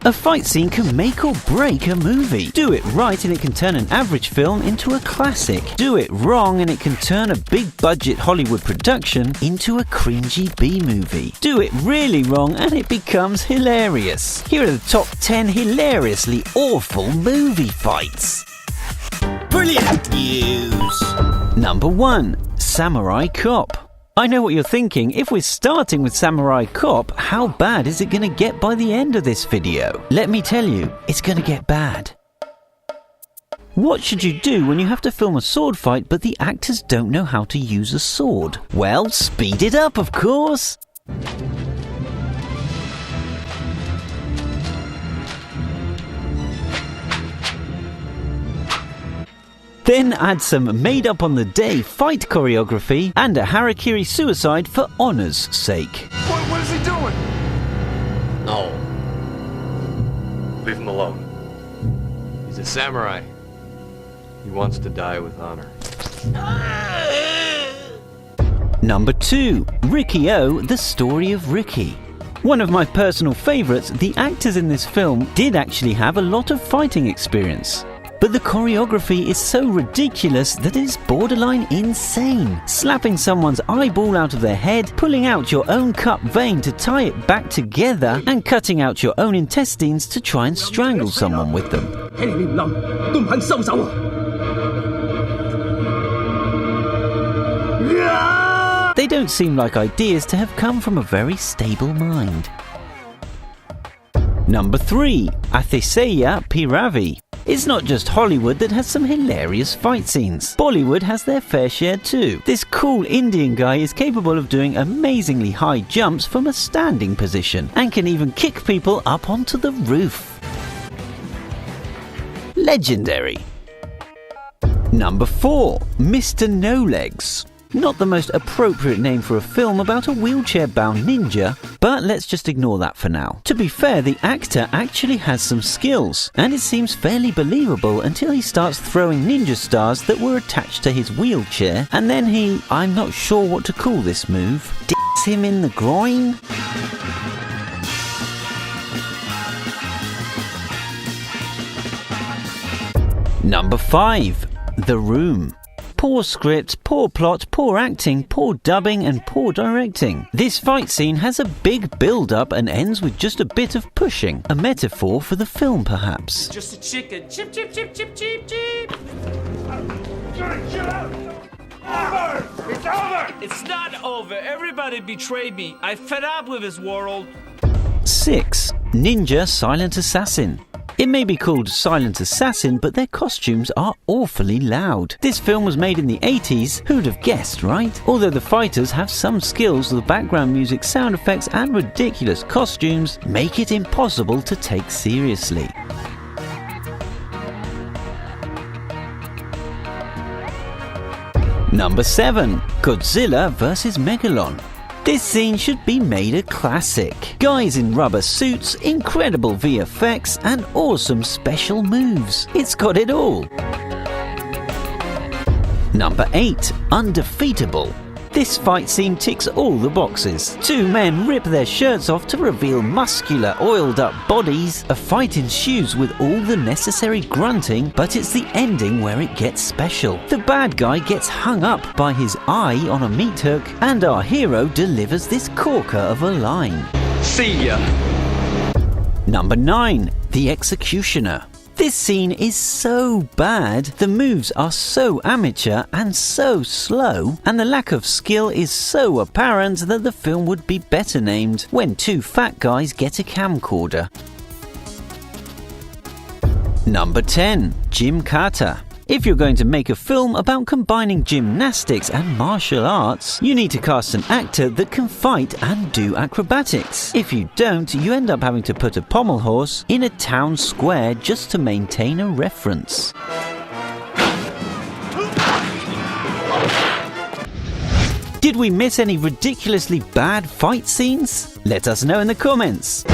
A fight scene can make or break a movie. Do it right and it can turn an average film into a classic. Do it wrong and it can turn a big-budget Hollywood production into a cringy B-movie. Do it really wrong and it becomes hilarious. Here are the top 10 hilariously awful movie fights. Brilliant news! Number 1. Samurai Cop. I know what you're thinking. If we're starting with Samurai Cop, how bad is it going to get by the end of this video? Let me tell you, it's going to get bad. What should you do when you have to film a sword fight but the actors don't know how to use a sword? Well, speed it up, of course! Then add some made-up-on-the-day fight choreography and a Harakiri suicide for honour's sake. What is he doing? No. Leave him alone. He's a samurai. He wants to die with honor. Number 2. Riki-Oh, the story of Riki. One of my personal favourites, the actors in this film did actually have a lot of fighting experience. But the choreography is so ridiculous that it is borderline insane. Slapping someone's eyeball out of their head, pulling out your own cut vein to tie it back together, and cutting out your own intestines to try and strangle someone with them. They don't seem like ideas to have come from a very stable mind. Number 3. Atheist Piravi. It's not just Hollywood that has some hilarious fight scenes. Bollywood has their fair share too. This cool Indian guy is capable of doing amazingly high jumps from a standing position and can even kick people up onto the roof. Legendary. Number 4. Mr. No Legs. Not the most appropriate name for a film about a wheelchair-bound ninja, but let's just ignore that for now. To be fair, the actor actually has some skills, and it seems fairly believable until he starts throwing ninja stars that were attached to his wheelchair, and then he, I'm not sure what to call this move, dicks him in the groin? Number 5. The Room. Poor script, poor plot, poor acting, poor dubbing and poor directing. This fight scene has a big build-up and ends with just a bit of pushing. A metaphor for the film, perhaps. Just a chicken. Chip, chip, chip, chip, chip, chip. Over! It's over! It's not over. Everybody betrayed me. I fed up with this world. 6. Ninja Silent Assassin. It may be called Silent Assassin, but their costumes are awfully loud. This film was made in the 80s, who'd have guessed, right? Although the fighters have some skills, the background music, sound effects and ridiculous costumes make it impossible to take seriously. Number 7. Godzilla vs. Megalon. This scene should be made a classic. Guys in rubber suits, incredible VFX, and awesome special moves. It's got it all. Number 8. Undefeatable. This fight scene ticks all the boxes. Two men rip their shirts off to reveal muscular, oiled-up bodies. A fight ensues with all the necessary grunting, but it's the ending where it gets special. The bad guy gets hung up by his eye on a meat hook, and our hero delivers this corker of a line. See ya! Number 9. The Executioner. This scene is so bad, the moves are so amateur and so slow, and the lack of skill is so apparent that the film would be better named When Two Fat Guys Get a Camcorder. Number 10. Gymkata. If you're going to make a film about combining gymnastics and martial arts, you need to cast an actor that can fight and do acrobatics. If you don't, you end up having to put a pommel horse in a town square just to maintain a reference. Did we miss any ridiculously bad fight scenes? Let us know in the comments.